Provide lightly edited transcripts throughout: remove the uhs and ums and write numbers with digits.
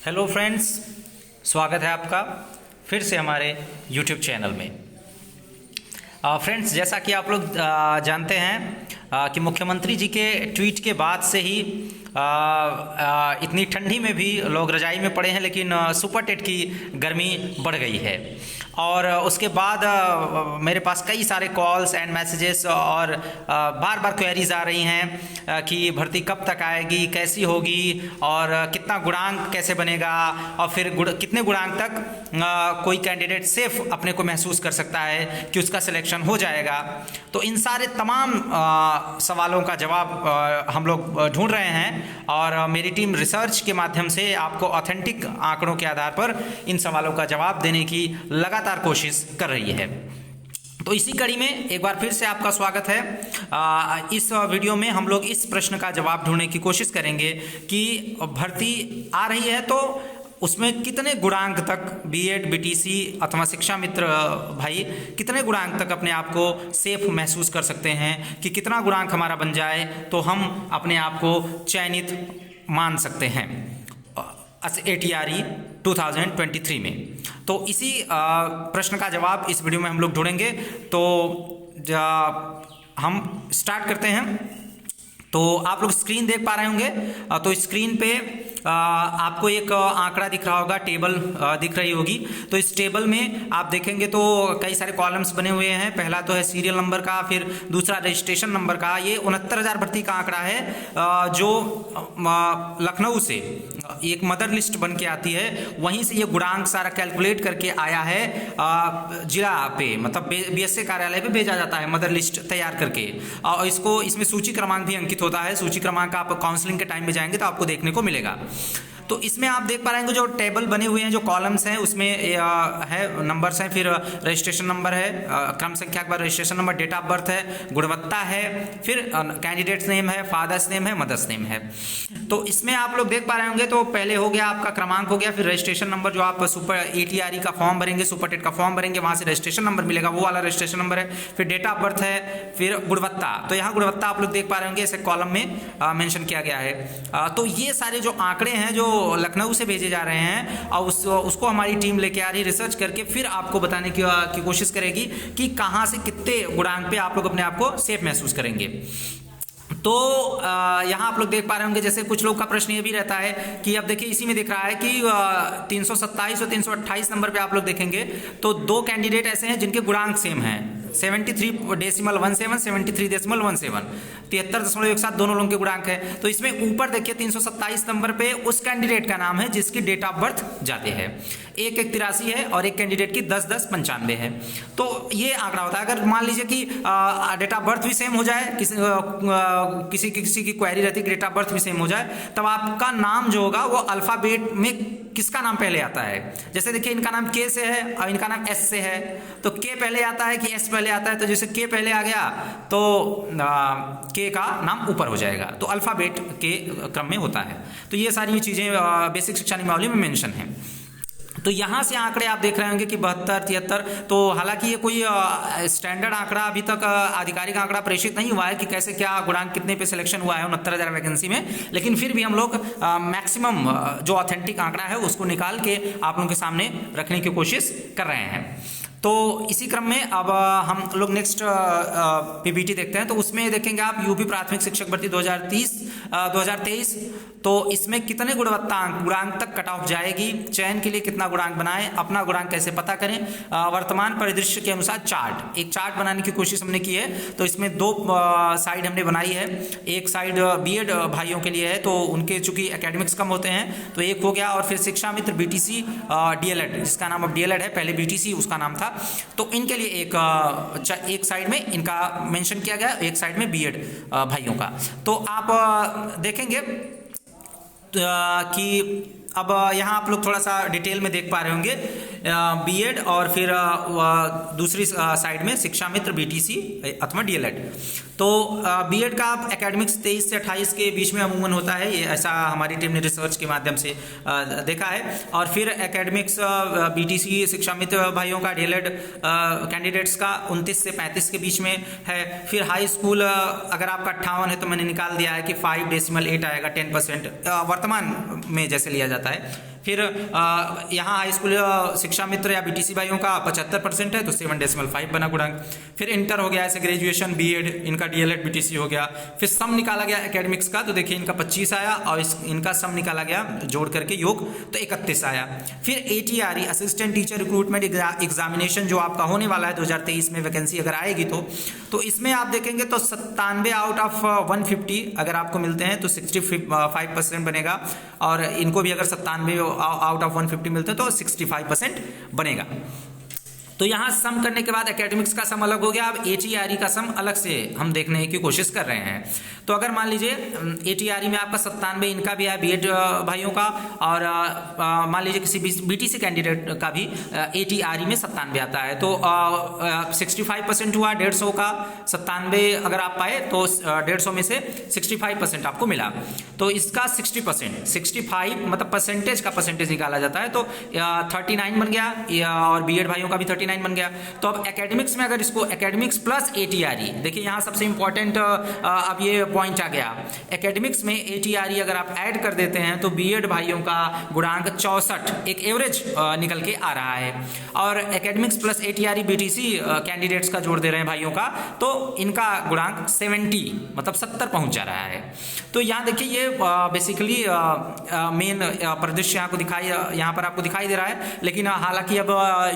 Hello friends, स्वागत है आपका फिर से हमारे यूट्यूब चैनल में। फ्रेंड्स, जैसा कि आप लोग जानते हैं कि मुख्यमंत्री जी के ट्वीट के बाद से ही इतनी ठंडी में भी लोग रजाई में पड़े हैं, लेकिन सुपर टेट की गर्मी बढ़ गई है। और उसके बाद मेरे पास कई सारे कॉल्स एंड मैसेजेस और बार बार क्वेरीज आ रही हैं कि भर्ती कब तक आएगी, कैसी होगी और कितना गुणांक कैसे बनेगा, और फिर कितने गुणांक तक कोई कैंडिडेट सेफ अपने को महसूस कर सकता है कि उसका सिलेक्शन हो जाएगा। तो इन सारे तमाम सवालों का जवाब हम लोग ढूंढ रहे हैं और मेरी टीम रिसर्च के माध्यम से आपको ऑथेंटिक आंकड़ों के आधार पर इन सवालों का जवाब देने की लगातार कोशिश कर रही है। तो इसी कड़ी में एक बार फिर से आपका स्वागत है। इस वीडियो में हम लोग इस प्रश्न का जवाब ढूंढने की कोशिश करेंगे कि भर्ती आ रही है तो उसमें कितने गुणांक तक बीएड, बीटीसी अथवा शिक्षा मित्र भाई कितने गुणांक तक अपने आप को सेफ महसूस कर सकते हैं कि कितना गुणांक हमारा बन जाए तो हम अपने आप को चयनित मान सकते हैं ATRE 2023 में। तो इसी प्रश्न का जवाब इस वीडियो में हम लोग ढूंढेंगे। तो हम स्टार्ट करते हैं। तो आप लोग स्क्रीन देख पा रहे होंगे। तो स्क्रीन पे आपको एक आंकड़ा दिख रहा होगा, टेबल दिख रही होगी। तो इस टेबल में आप देखेंगे तो कई सारे कॉलम्स बने हुए हैं। पहला तो है सीरियल नंबर का, फिर दूसरा रजिस्ट्रेशन नंबर का। ये 69,000 भर्ती का आंकड़ा है जो लखनऊ से एक मदर लिस्ट बन के आती है, वहीं से ये गुणांक सारा कैलकुलेट करके आया है जिला पे, मतलब BSA कार्यालय पे भेजा जाता है मदर लिस्ट तैयार करके। और इसमें सूची क्रमांक भी अंकित होता है। सूची क्रमांक आप काउंसलिंग के टाइम में जाएंगे तो आपको देखने को मिलेगा। तो इसमें आप देख पा रहे हैं जो टेबल बने हुए हैं, जो कॉलम्स हैं, उसमें है नंबर्स हैं, फिर रजिस्ट्रेशन नंबर है, क्रम संख्या के बाद registration number, date of birth है, गुणवत्ता है, फिर कैंडिडेट्स नेम है, फादर्स नेम है, मदर्स नेम है। तो इसमें आप लोग देख पा रहे होंगे तो पहले हो गया आपका क्रमांक हो गया, फिर रजिस्ट्रेशन नंबर, जो आप सुपर ATRE का फॉर्म भरेंगे, सुपर टेट का फॉर्म भरेंगे, वहां से रजिस्ट्रेशन नंबर मिलेगा, वो वाला रजिस्ट्रेशन नंबर है। फिर डेट ऑफ बर्थ है, फिर गुणवत्ता। तो यहाँ गुणवत्ता आप लोग देख पा रहे होंगे इसे कॉलम में मेंशन किया गया है। तो ये सारे जो आंकड़े हैं जो लखनऊ से भेजे जा रहे हैं और उसको हमारी टीम लेके आ रही है रिसर्च करके, फिर आपको बताने की कोशिश करेगी कि कहाँ से कितने गुणांक पे आप लोग अपने आप को सेफ महसूस करेंगे। तो यहाँ आप लोग देख पा रहे होंगे, जैसे कुछ लोग का प्रश्न ये भी रहता है कि अब देखिए इसी में दिख रहा है कि 327 और 328 नंबर पे आप लोग देखेंगे तो दो कैंडिडेट ऐसे हैं जिनके गुणांक सेम हैं, 73.17, 73.17, 73.17 दोनों लोगों के गुणांक है। तो इसमें ऊपर देखिए 327 नंबर पे उस कैंडिडेट का नाम है जिसकी डेट ऑफ बर्थ जाते हैं, 1/183 है और एक कैंडिडेट की 10/10/95 है। तो ये आंकड़ा होता है। अगर मान लीजिए कि डेट ऑफ बर्थ भी सेम हो जाए, किसी की क्वेरी रहती है कि डेट ऑफ बर्थ भी सेम हो जाए, तब आपका नाम जो होगा वो अल्फाबेट में किसका नाम पहले आता है। जैसे देखिए इनका नाम K से है और इनका नाम S से है, तो K पहले आता है कि S पहले आता है। तो जैसे K पहले आ गया तो K का नाम ऊपर हो जाएगा, तो अल्फाबेट के क्रम में होता है। तो ये सारी चीजें बेसिक शिक्षा नियमावली में मेंशन है। तो यहाँ से आंकड़े आप देख रहे होंगे कि 72, 73। तो हालांकि ये कोई स्टैंडर्ड आंकड़ा अभी तक आधिकारिक आंकड़ा प्रेषित नहीं हुआ है कि कैसे क्या गुणांक कितने पे सिलेक्शन हुआ है 69,000 वैकेंसी में, लेकिन फिर भी हम लोग मैक्सिमम जो ऑथेंटिक आंकड़ा है उसको निकाल के आप लोगों के सामने रखने की कोशिश कर रहे हैं। तो इसी क्रम में अब हम लोग नेक्स्ट PPT देखते हैं। तो उसमें देखेंगे आप यूपी प्राथमिक शिक्षक भर्ती 2023। तो इसमें कितने गुणांक तक कट ऑफ जाएगी, चयन के लिए कितना गुणांक बनाएं, अपना गुणांक कैसे पता करें, वर्तमान परिदृश्य के अनुसार एक चार्ट बनाने की कोशिश हमने की है। तो इसमें दो साइड हमने बनाई है। एक साइड BEd भाइयों के लिए है, तो उनके चूंकि एकेडमिक्स कम होते हैं तो एक हो गया, और फिर शिक्षा मित्र BTC DLED, जिसका नाम अब DLED है, पहले BTC उसका नाम था। तो इनके लिए एक साइड में इनका मेंशन किया गया, एक साइड में BEd भाइयों का। तो आप देखेंगे कि अब यहाँ आप लोग थोड़ा सा डिटेल में देख पा रहे होंगे BEd और फिर दूसरी साइड में शिक्षा मित्र BTC अथवा DLED। तो BEd का एकेडमिक्स 23 से 28 के बीच में अमूमन होता है, ये ऐसा हमारी टीम ने रिसर्च के माध्यम से देखा है। और फिर एकेडमिक्स BTC शिक्षा मित्र भाइयों का DLED कैंडिडेट्स का 29 से 35 के बीच में है। फिर हाई स्कूल अगर आपका 58 है तो मैंने निकाल दिया है कि 5.8 आएगा, 10% वर्तमान में जैसे लिया जाता है। फिर यहाँ हाई स्कूल शिक्षा मित्र या बीटीसी भाइयों का 75% है तो 7.5 बना गुणांक। फिर इंटर हो गया, ऐसे ग्रेजुएशन बीएड, इनका डीएलएड बीटीसी हो गया। फिर सम निकाला गया एकेडमिक्स का, तो देखिए इनका 25 आया और इनका सम निकाला गया जोड़ करके योग, तो 31 आया। फिर ATRE assistant teacher recruitment examination जो आपका होने वाला है 2023 में वैकेंसी अगर आएगी तो इसमें आप देखेंगे तो 97 आउट ऑफ 150 अगर आपको मिलते हैं तो 65% बनेगा, और इनको भी अगर 97 आउट ऑफ 150 मिलते हैं तो 65% बनेगा। तो यहाँ सम करने के बाद एकेडमिक्स का सम अलग हो गया, अब ATRE का सम अलग से हम देखने की कोशिश कर रहे हैं। तो अगर मान लीजिए ATRE में आपका 97 इनका भी है बीएड भाइयों का, और मान लीजिए किसी बीटीसी कैंडिडेट का भी ATRE में 97 आता है, तो 65% हुआ 150 का। 97 अगर आप पाए तो 150 में से 65% आपको मिला, तो इसका 60% 65 मतलब परसेंटेज का परसेंटेज निकाला जाता है, तो 39 बन गया, और बीएड भाइयों का भी 39 बन गया। तो अब एकेडमिक्स में अगर इसको एकेडमिक्स प्लस ATRE, देखिए यहाँ सबसे इंपॉर्टेंट अब ये पॉइंट आ गया, एकेडमिक्स में ATRE अगर आप ऐड कर देते हैं तो बीएड भाइयों का गुणांक 64 एक एवरेज निकल के आ रहा है, और academics plus ATRE BTC candidates का जोड़ दे रहे हैं भाइयों का, तो इनका गुणांक 70 मतलब 70 पहुंच जा रहा है। तो यहाँ देखिए ये बेसिकली मेन परिदृश्य यहाँ पर आपको दिखाई दे रहा है, लेकिन हालांकि अब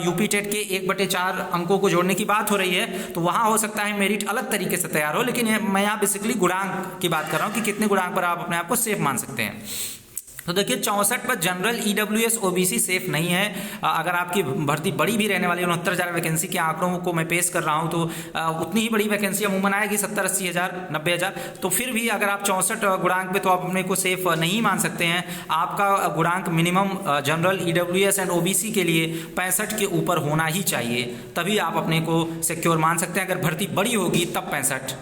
यूपी टेट के 1/4 अंकों को जोड़ने की बात हो रही है, तो वहां हो सकता है मेरिट अलग तरीके से तैयार हो, लेकिन मैं यहाँ बेसिकली गुणांक की बात कर रहा हूं कि कितने गुणांक पर आप अपने आप को सेफ मान सकते हैं। तो देखिए 64 पर जनरल EWS OBC सेफ नहीं है। अगर आपकी भर्ती बड़ी भी रहने वाली है, 69,000 वैकेंसी के आंकड़ों को मैं पेश कर रहा हूं, तो उतनी ही बड़ी वैकेंसी अमूमन आएगी 70-80 हज़ार 90,000, तो फिर भी अगर आप 64 गुणांक पे तो आप अपने को सेफ नहीं मान सकते हैं। आपका गुणांक minimum general EWS and OBC के लिए 65 के ऊपर होना ही चाहिए, तभी आप अपने को सिक्योर मान सकते हैं। अगर भर्ती बड़ी होगी तब 65,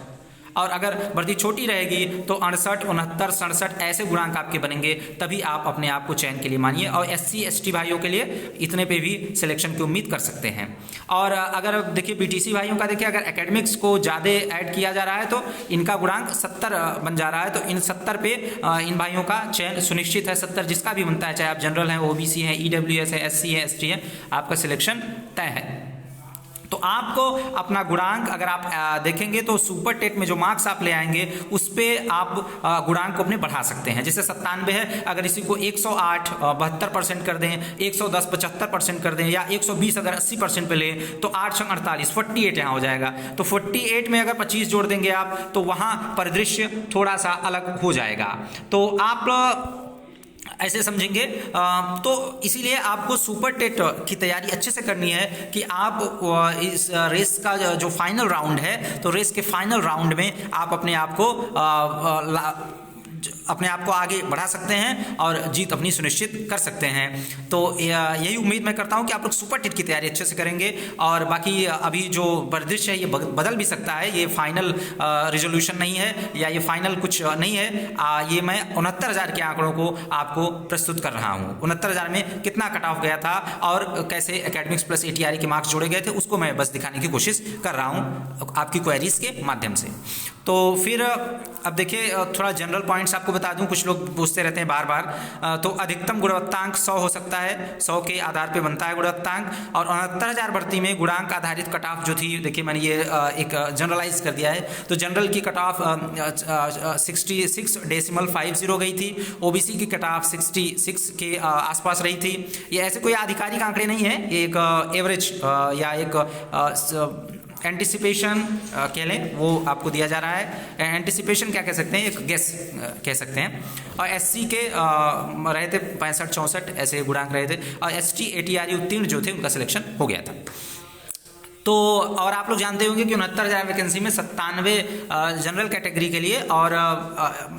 और अगर भर्ती छोटी रहेगी तो 68, 69, 67 ऐसे गुणांक आपके बनेंगे, तभी आप अपने आप को चयन के लिए मानिए। और SC ST भाइयों के लिए इतने पे भी सिलेक्शन की उम्मीद कर सकते हैं। और अगर देखिए BTC भाइयों का देखिए अगर एकेडमिक्स को ज़्यादा ऐड किया जा रहा है तो इनका गुणांक 70 बन जा रहा है, तो इन 70 पे इन भाइयों का चयन सुनिश्चित है। 70 जिसका भी बनता है, चाहे आप जनरल हैं, OBC हैं, EWS है, SC है, ST है, आपका सिलेक्शन तय है। तो आपको अपना गुणांक अगर आप देखेंगे तो सुपर टेट में जो मार्क्स आप ले आएंगे उस पर आप गुणांक को अपने बढ़ा सकते हैं। जैसे 97 है, अगर इसी को 108 72% कर दें, 110 75% कर दें, या 120 अगर 80% पे लें, तो 8 × 48 48 यहाँ हो जाएगा। तो 48 में अगर 25 जोड़ देंगे आप, तो वहाँ परिदृश्य थोड़ा सा अलग हो जाएगा। तो आप ऐसे समझेंगे। तो इसीलिए आपको सुपर टेट की तैयारी अच्छे से करनी है कि आप इस रेस का जो फाइनल राउंड है, तो रेस के फाइनल राउंड में आप अपने आप को आगे बढ़ा सकते हैं और जीत अपनी सुनिश्चित कर सकते हैं। तो यही उम्मीद मैं करता हूं कि आप लोग सुपर टेट की तैयारी अच्छे से करेंगे। और बाकी अभी जो परिदृश्य है ये बदल भी सकता है, ये फाइनल रिजोल्यूशन नहीं है या ये फाइनल कुछ नहीं है। ये मैं 69,000 के आंकड़ों को आपको प्रस्तुत कर रहा हूँ। 69,000 में कितना कट ऑफ गया था और कैसे एकेडमिक्स प्लस ATRE के मार्क्स जोड़े गए थे, उसको मैं बस दिखाने की कोशिश कर रहा हूँ आपकी क्वेरीज के माध्यम से। तो फिर अब देखिए थोड़ा जनरल पॉइंट्स आपको बता दूं, कुछ लोग पूछते रहते हैं बार बार। तो अधिकतम गुणवत्तांक 100 हो सकता है, 100 के आधार पे बनता है गुणवत्तांक। और 69,000 भर्ती में गुणांक आधारित कट ऑफ जो थी, देखिए मैंने ये एक जनरलाइज कर दिया है। तो जनरल की कट ऑफ 66.50 गई थी, OBC की कट ऑफ 66 के आसपास रही थी। ये ऐसे कोई आधिकारिक आंकड़े नहीं है, एक एवरेज या एक एंटिसिपेशन कह लें, वो आपको दिया जा रहा है। एंटिसिपेशन क्या कह सकते हैं, एक गेस कह सकते हैं। और SC के रहे थे 65-64 ऐसे गुणांक रहे थे, और ST ATRE उत्तीर्ण जो थे उनका सिलेक्शन हो गया था। तो और आप लोग जानते होंगे कि 69,000 वैकेंसी में 97 जनरल कैटेगरी के लिए और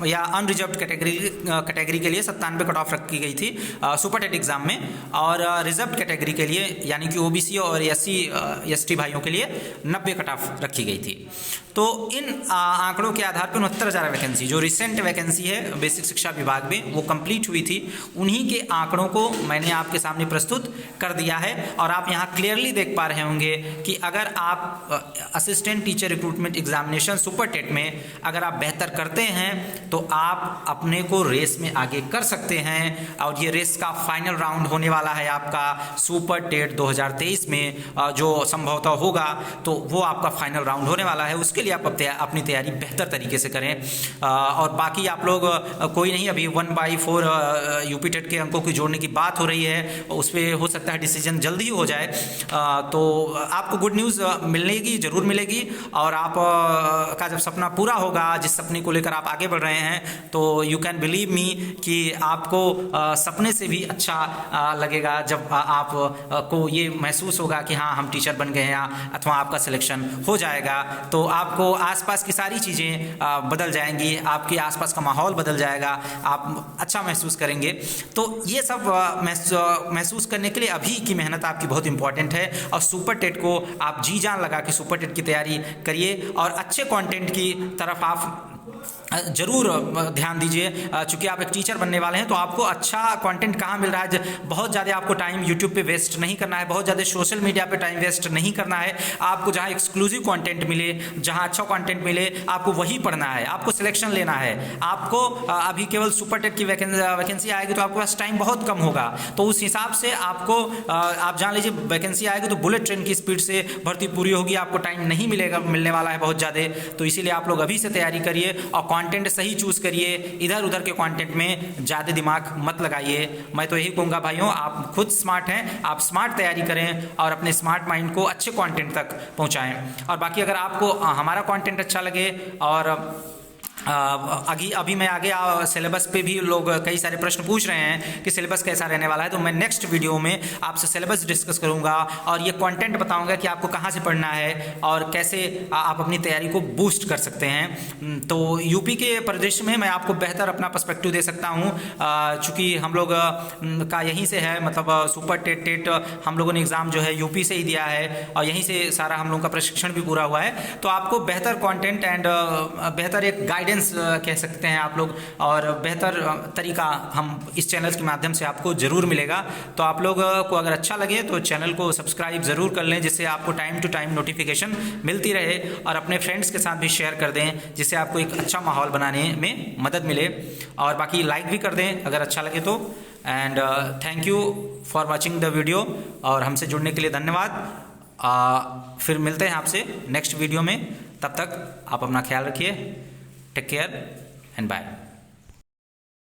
या अनरिजर्व्ड कैटेगरी के लिए 97 कट ऑफ रखी गई थी सुपर टेट एग्जाम में, और रिजर्व्ड कैटेगरी के लिए यानी कि OBC और SC ST भाइयों के लिए 90 कट ऑफ रखी गई थी। तो इन आंकड़ों के आधार पर 69,000 वैकेंसी जो रिसेंट वैकेंसी है बेसिक शिक्षा विभाग में वो कंप्लीट हुई थी, उन्हीं के आंकड़ों को मैंने आपके सामने प्रस्तुत कर दिया है। और आप यहाँ क्लियरली देख पा रहे होंगे कि अगर आप assistant teacher recruitment examination super TET में अगर आप बेहतर करते हैं तो आप अपने को रेस में आगे कर सकते हैं। और ये रेस का फाइनल राउंड होने वाला है आपका सुपर टेट 2023 में, जो संभवतः होगा, तो वो आपका फाइनल राउंड होने वाला है। उसके लिए आप अपनी तैयारी बेहतर तरीके से करें। और बाकी आप लोग कोई नहीं, अभी 1/4 यूपी टेट के अंकों की जोड़ने की बात हो रही है, उस पर हो सकता है डिसीजन जल्दी ही हो जाए। तो आपको गुड न्यूज़ मिलेगी, जरूर मिलेगी। और आप का जब सपना पूरा होगा, जिस सपने को लेकर आप आगे बढ़ रहे हैं, तो यू कैन बिलीव मी कि आपको सपने से भी अच्छा लगेगा जब आप को ये महसूस होगा कि हाँ हम टीचर बन गए हैं अथवा आपका सिलेक्शन हो जाएगा। तो आपको आसपास की सारी चीज़ें बदल जाएंगी, आपके आसपास का माहौल बदल जाएगा, आप अच्छा महसूस करेंगे। तो ये सब महसूस करने के लिए अभी की मेहनत आपकी बहुत इंपॉर्टेंट है। और सुपर टेट को आप जी जान लगा के सुपर टेट की तैयारी करिए और अच्छे कंटेंट की तरफ आप जरूर ध्यान दीजिए। चूंकि आप एक टीचर बनने वाले हैं तो आपको अच्छा कंटेंट कहाँ मिल रहा है, बहुत ज़्यादा आपको टाइम यूट्यूब पे वेस्ट नहीं करना है, बहुत ज़्यादा सोशल मीडिया पे टाइम वेस्ट नहीं करना है। आपको जहाँ एक्सक्लूसिव कंटेंट मिले, जहाँ अच्छा कंटेंट मिले, आपको वही पढ़ना है, आपको सिलेक्शन लेना है। आपको अभी केवल सुपर टेट की वैकेंसी आएगी तो आपके पास टाइम बहुत कम होगा, तो उस हिसाब से आपको आप जान लीजिए वैकेंसी आएगी तो बुलेट ट्रेन की स्पीड से भर्ती पूरी होगी, आपको टाइम नहीं मिलने वाला है बहुत ज़्यादा। तो इसीलिए आप लोग अभी से तैयारी करिए और कंटेंट सही चूज करिए, इधर उधर के कंटेंट में ज़्यादा दिमाग मत लगाइए। मैं तो यही कहूँगा भाइयों, आप खुद स्मार्ट हैं, आप स्मार्ट तैयारी करें और अपने स्मार्ट माइंड को अच्छे कंटेंट तक पहुँचाएं। और बाकी अगर आपको हमारा कंटेंट अच्छा लगे और अभी मैं आगे सिलेबस पे भी लोग कई सारे प्रश्न पूछ रहे हैं कि सिलेबस कैसा रहने वाला है, तो मैं नेक्स्ट वीडियो में आपसे सिलेबस डिस्कस करूंगा और ये कंटेंट बताऊंगा कि आपको कहाँ से पढ़ना है और कैसे आप अपनी तैयारी को बूस्ट कर सकते हैं। तो यूपी के परिदृश्य में मैं आपको बेहतर अपना पर्सपेक्टिव दे सकता हूँ, चूँकि हम लोग का यहीं से है, मतलब सुपर टेट हम लोगों ने एग्ज़ाम जो है यूपी से ही दिया है और यहीं से सारा हम लोगों का प्रशिक्षण भी पूरा हुआ है। तो आपको बेहतर कॉन्टेंट एंड बेहतर एक गाइडेंस कह सकते हैं आप लोग, और बेहतर तरीका हम इस चैनल के माध्यम से आपको जरूर मिलेगा। तो आप लोग को अगर अच्छा लगे तो चैनल को सब्सक्राइब ज़रूर कर लें, जिससे आपको टाइम टू टाइम नोटिफिकेशन मिलती रहे, और अपने फ्रेंड्स के साथ भी शेयर कर दें, जिससे आपको एक अच्छा माहौल बनाने में मदद मिले। और बाकी लाइक भी कर दें अगर अच्छा लगे तो। And thank you for watching the video, और हमसे जुड़ने के लिए धन्यवाद। फिर मिलते हैं आपसे नेक्स्ट वीडियो में, तब तक आप अपना ख्याल रखिए। Take care and bye.